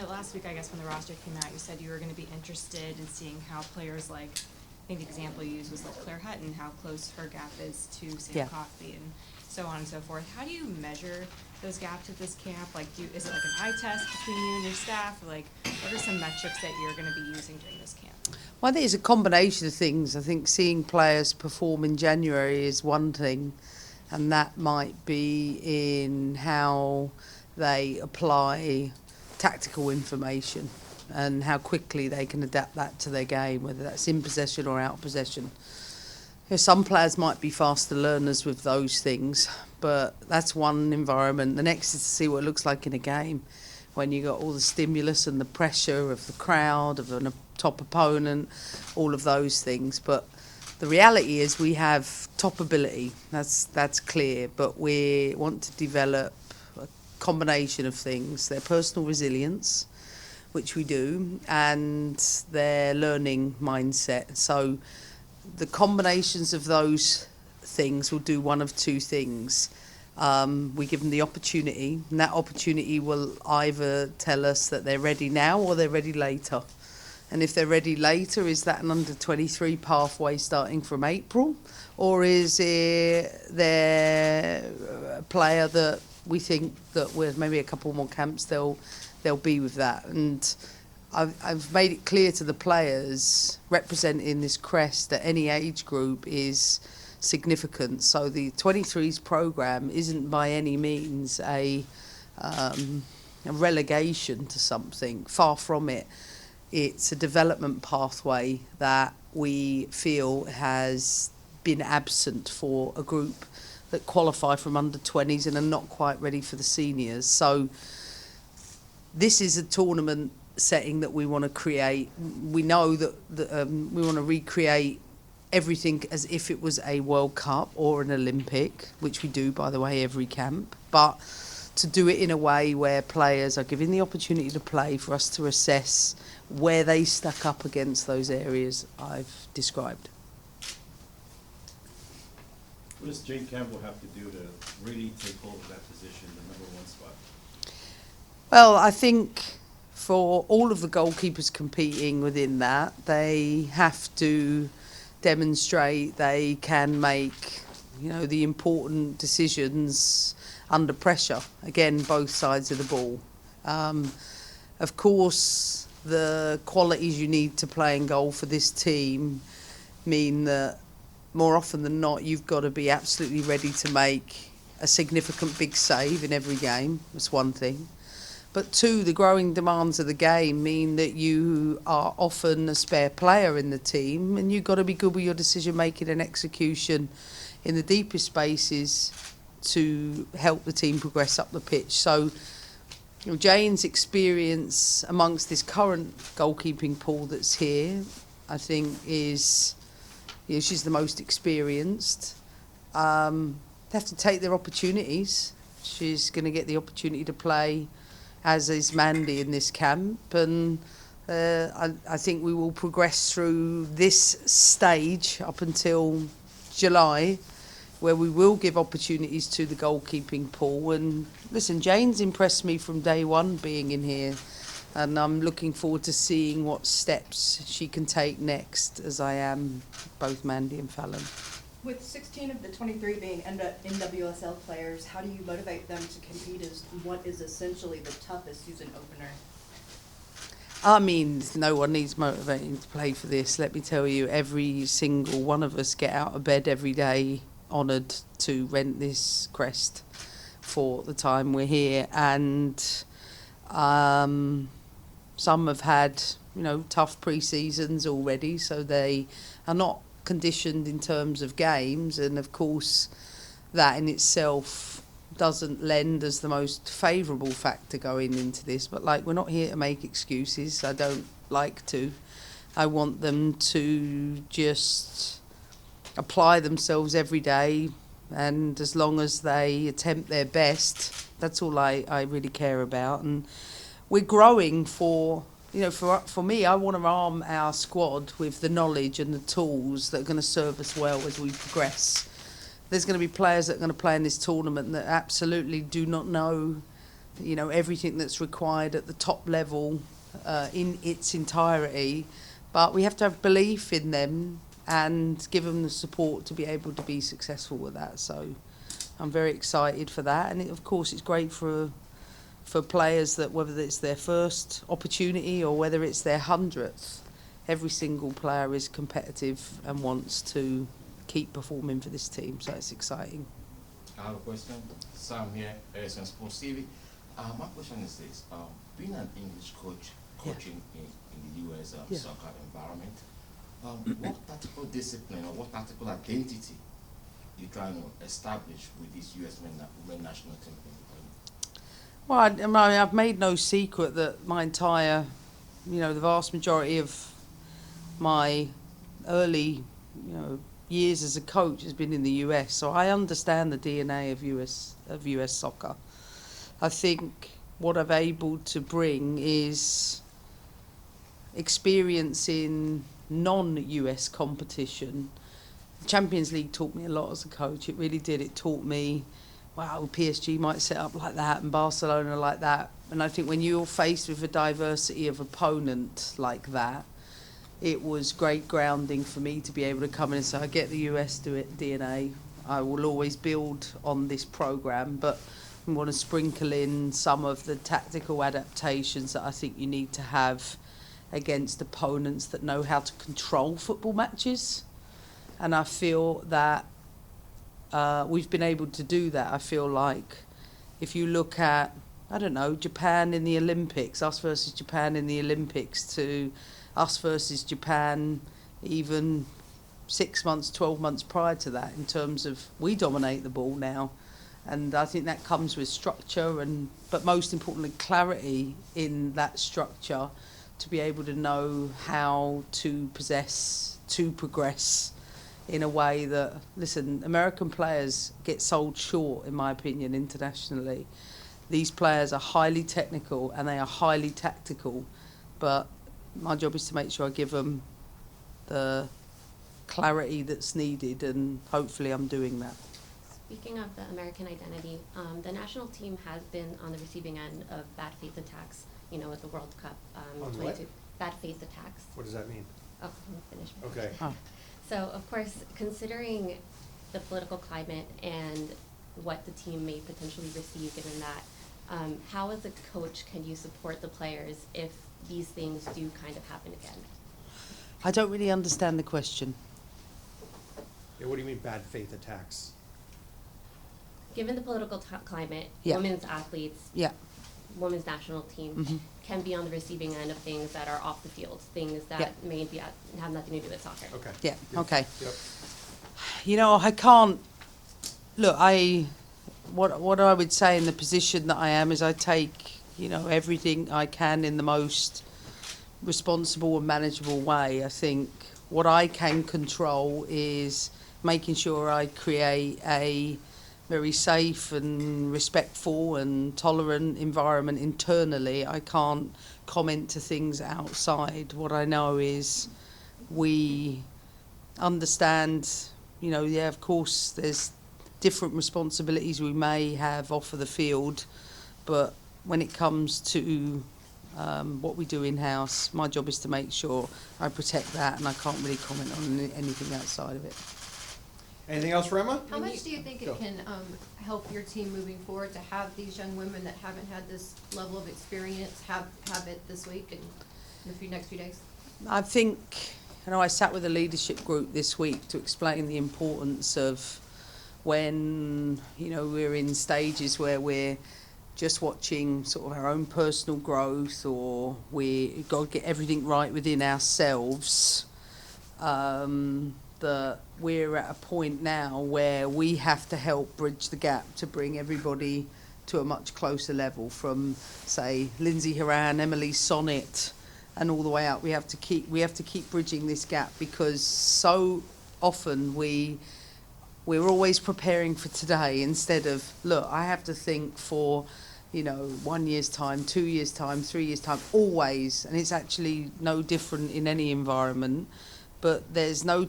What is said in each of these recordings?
last week, I guess, when the roster came out, you said you were going to be interested in seeing how players like, I think the example you used was like Claire Hutton, how close her gap is to Sam Coffey and so on and so forth. How do you measure those gaps at this camp? Like, is it like an eye test between you and your staff? Or like, what are some metrics that you're going to be using during this camp? Well, I think it's a combination of things. I think seeing players perform in January is one thing, and that might be in how they apply tactical information and how quickly they can adapt that to their game, whether that's in possession or out of possession. You know, some players might be faster learners with those things, but that's one environment. The next is to see what it looks like in a game when you got all the stimulus and the pressure of the crowd, of a top opponent, all of those things. But the reality is we have top ability, that's clear, but we want to develop a combination of things: their personal resilience, which we do, and their learning mindset. So the combinations of those things will do one of two things. We give them the opportunity, and that opportunity will either tell us that they're ready now or they're ready later. And if they're ready later, is that an under-23 pathway starting from April? Or is it their player that we think that with maybe a couple more camps they'll be with that? And I've made it clear to the players representing this crest that any age group is significant. So the 23s programme isn't by any means a relegation to something, far from it. It's a development pathway that we feel has been absent for a group that qualify from under 20s and are not quite ready for the seniors. So this is a tournament setting that we want to create. We know that we want to recreate everything as if it was a World Cup or an Olympic, which we do, by the way, every camp. But to do it in a way where players are given the opportunity to play, for us to assess where they stack up against those areas I've described. What does Jane Campbell have to do to really take hold of that position, the number one spot? Well, I think for all of the goalkeepers competing within that, they have to demonstrate they can make, you know, the important decisions under pressure. Again, both sides of the ball. Of course, the qualities you need to play in goal for this team mean that more often than not you've got to be absolutely ready to make a significant big save in every game. That's one thing. But two, the growing demands of the game mean that you are often a spare player in the team, and you've got to be good with your decision making and execution in the deepest spaces to help the team progress up the pitch. So, you know, Jane's experience amongst this current goalkeeping pool that's here, I think, is, you know, she's the most experienced. They have to take their opportunities. She's going to get the opportunity to play, as is Mandy, in this camp, and I think we will progress through this stage up until July, where we will give opportunities to the goalkeeping pool. And listen, Jane's impressed me from day one being in here, and I'm looking forward to seeing what steps she can take next, as I am both Mandy and Fallon. With 16 of the 23 being NWSL players, how do you motivate them to compete as what is essentially the toughest season opener? I mean, no one needs motivating to play for this. Let me tell you, every single one of us get out of bed every day honoured to rent this crest for the time we're here. And some have had, you know, tough pre-seasons already, so they are not conditioned in terms of games, and of course that in itself doesn't lend as the most favourable factor going into this. But like, we're not here to make excuses. I don't like to. I want them to just apply themselves every day, and as long as they attempt their best, that's all I really care about. And we're growing for, you know, for me, I want to arm our squad with the knowledge and the tools that are going to serve us well as we progress. There's going to be players that are going to play in this tournament that absolutely do not know you know, everything that's required at the top level in its entirety. But we have to have belief in them and give them the support to be able to be successful with that. So I'm very excited for that. And of course, it's great for players that whether it's their first opportunity or whether it's their 100th, every single player is competitive and wants to keep performing for this team. So it's exciting. I have a question. Sam here, ASN Sports TV. My question is this. Being an English coach, coaching in the US soccer environment, what tactical discipline or what tactical identity you trying to establish with this US women national team? Well, I mean, I've made no secret that my entire, you know, the vast majority of my early, you know, years as a coach has been in the US, so I understand the DNA of US soccer. I think what I've able to bring is experience in non-US competition. The Champions League taught me a lot as a coach. It really did. It taught me, wow, PSG might set up like that and Barcelona like that. And I think when you're faced with a diversity of opponent like that, it was great grounding for me to be able to come in and say, I get the US DNA. I will always build on this programme, but I want to sprinkle in some of the tactical adaptations that I think you need to have against opponents that know how to control football matches. And I feel that we've been able to do that. I feel like if you look at, I don't know, Japan in the Olympics, us versus Japan in the Olympics, to us versus Japan even 6 months, 12 months prior to that, in terms of we dominate the ball now. And I think that comes with structure, but most importantly, clarity in that structure to be able to know how to possess, to progress in a way that, listen, American players get sold short, in my opinion, internationally. These players are highly technical and they are highly tactical, but my job is to make sure I give them the clarity that's needed, and hopefully I'm doing that. Speaking of the American identity, the national team has been on the receiving end of bad faith attacks, you know, at the World Cup. On 22 what? Bad faith attacks. What does that mean? Oh, let me finish. Okay. Oh. So, of course, considering the political climate and what the team may potentially receive given that, how as a coach can you support the players if these things do kind of happen again? I don't really understand the question. Yeah, what do you mean bad faith attacks? Given the political climate, Yeah. women's athletes, Yeah. women's national team Mhm. can be on the receiving end of things that are off the field, things that Yeah. may be have nothing to do with soccer. Okay. Yeah, Yep. okay. Yep. You know, I can't look. What I would say in the position that I am is I take, you know, everything I can in the most responsible and manageable way. I think what I can control is making sure I create a very safe and respectful and tolerant environment internally. I can't comment to things outside. What I know is we understand, you know, yeah, of course, there's different responsibilities we may have off of the field, but when it comes to what we do in-house, my job is to make sure I protect that, and I can't really comment on anything outside of it. Anything else for Emma? How much do you think Go. it can help your team moving forward to have these young women that haven't had this level of experience have it this week and in the next few days? I think, you know, I sat with a leadership group this week to explain the importance of when, you know, we're in stages where we're just watching sort of our own personal growth, or we've got to get everything right within ourselves, that we're at a point now where we have to help bridge the gap to bring everybody to a much closer level, from, say, Lindsay Horan, Emily Sonnet, and all the way out. We have to keep bridging this gap, because so often we're always preparing for today instead of, look, I have to think for, you know, 1 year's time, 2 years' time, 3 years' time, always. And it's actually no different in any environment. But there's no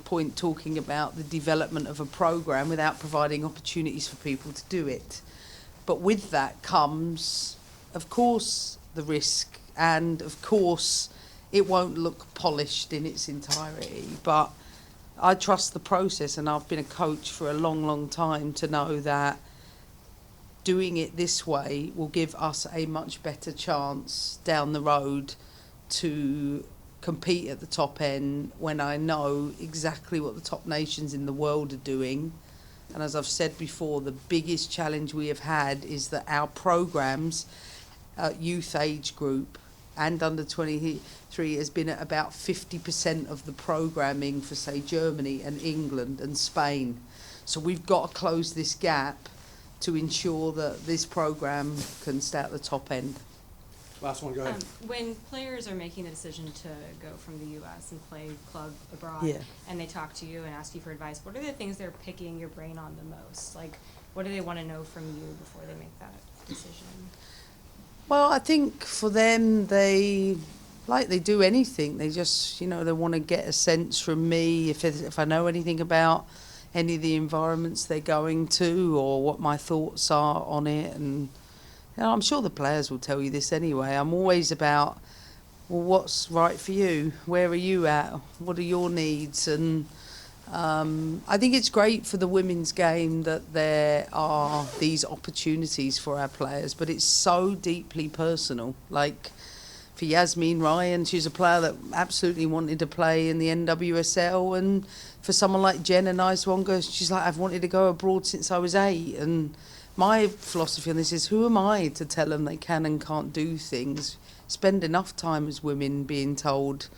point talking about the development of a programme without providing opportunities for people to do it. But with that comes, of course, the risk, and of course, it won't look polished in its entirety. But I trust the process, and I've been a coach for a long, long time to know that doing it this way will give us a much better chance down the road to compete at the top end when I know exactly what the top nations in the world are doing. And as I've said before, the biggest challenge we have had is that our programs, youth age group and under 23, has been at about 50% of the programming for, say, Germany and England and Spain. So we've got to close this gap to ensure that this program can stay at the top end. Last one, go ahead. When players are making the decision to go from the U.S. and play club abroad, Yeah. and they talk to you and ask you for advice, what are the things they're picking your brain on the most? Like, what do they want to know from you before they make that decision? Well, I think for them, they do anything. They just, they want to get a sense from me if I know anything about any of the environments they're going to or what my thoughts are on it. And I'm sure the players will tell you this anyway. I'm always about, well, what's right for you? Where are you at? What are your needs? And I think it's great for the women's game that there are these opportunities for our players, but it's so deeply personal. Like for Yasmin Ryan, she's a player that absolutely wanted to play in the NWSL, and for someone like Jen and Iswonga, she's like, I've wanted to go abroad since I was 8. And my philosophy on this is, who am I to tell them they can and can't do things? Spend enough time as women being told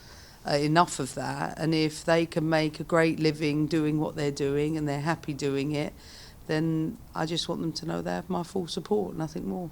enough of that, and if they can make a great living doing what they're doing and they're happy doing it, then I just want them to know they have my full support, nothing more.